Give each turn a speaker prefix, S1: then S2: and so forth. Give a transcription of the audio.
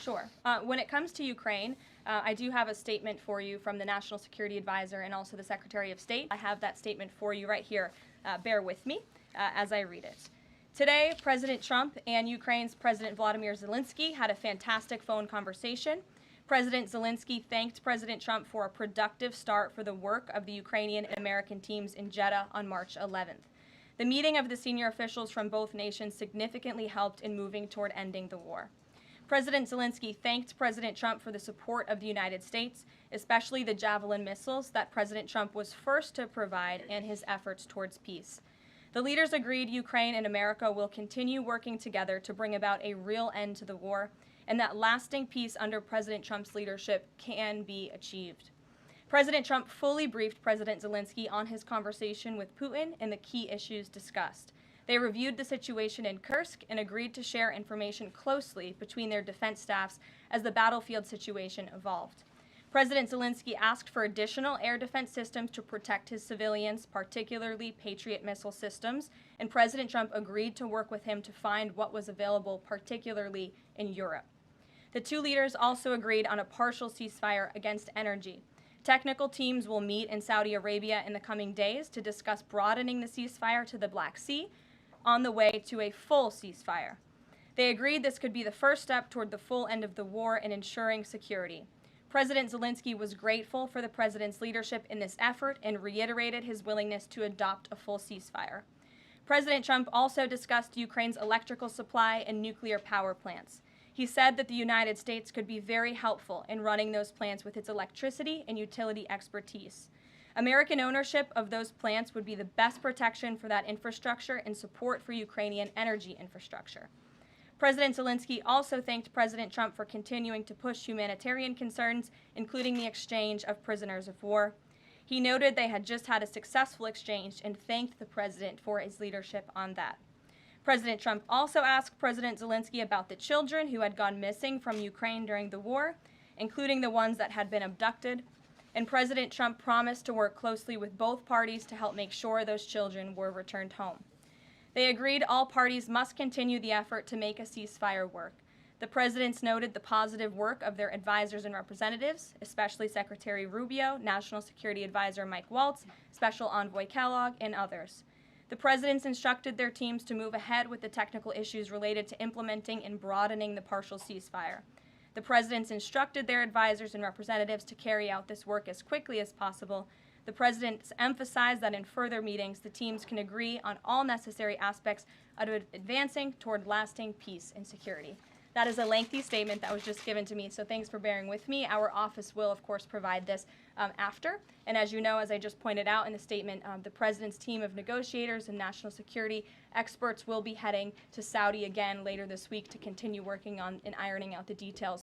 S1: Sure. When it comes to Ukraine, I do have a statement for you from the National Security Advisor and also the Secretary of State. I have that statement for you right here. Bear with me as I read it. Today, President Trump and Ukraine's President Volodymyr Zelensky had a fantastic phone conversation. President Zelensky thanked President Trump for a productive start for the work of the Ukrainian and American teams in Jeddah on March 11th. The meeting of the senior officials from both nations significantly helped in moving toward ending the war. President Zelensky thanked President Trump for the support of the United States, especially the Javelin missiles that President Trump was first to provide and his efforts towards peace. The leaders agreed Ukraine and America will continue working together to bring about a real end to the war, and that lasting peace under President Trump's leadership can be achieved. President Trump fully briefed President Zelensky on his conversation with Putin and the key issues discussed. They reviewed the situation in Kursk and agreed to share information closely between their defense staffs as the battlefield situation evolved. President Zelensky asked for additional air defense systems to protect his civilians, particularly Patriot missile systems, and President Trump agreed to work with him to find what was available, particularly in Europe. The two leaders also agreed on a partial ceasefire against energy. Technical teams will meet in Saudi Arabia in the coming days to discuss broadening the ceasefire to the Black Sea on the way to a full ceasefire. They agreed this could be the first step toward the full end of the war and ensuring security. President Zelensky was grateful for the president's leadership in this effort and reiterated his willingness to adopt a full ceasefire. President Trump also discussed Ukraine's electrical supply and nuclear power plants. He said that the United States could be very helpful in running those plants with its electricity and utility expertise. American ownership of those plants would be the best protection for that infrastructure and support for Ukrainian energy infrastructure. President Zelensky also thanked President Trump for continuing to push humanitarian concerns, including the exchange of prisoners of war. He noted they had just had a successful exchange and thanked the president for his leadership on that. President Trump also asked President Zelensky about the children who had gone missing from Ukraine during the war, including the ones that had been abducted, and President Trump promised to work closely with both parties to help make sure those children were returned home. They agreed all parties must continue the effort to make a ceasefire work. The presidents noted the positive work of their advisors and representatives, especially Secretary Rubio, National Security Advisor Mike Waltz, Special Envoy Kellogg, and others. The presidents instructed their teams to move ahead with the technical issues related to implementing and broadening the partial ceasefire. The presidents instructed their advisors and representatives to carry out this work as quickly as possible. The presidents emphasized that in further meetings, the teams can agree on all necessary aspects of advancing toward lasting peace and security. That is a lengthy statement that was just given to me, so thanks for bearing with me. Our office will, of course, provide this after. And as you know, as I just pointed out in the statement, the president's team of negotiators and national security experts will be heading to Saudi again later this week to continue working on and ironing out the details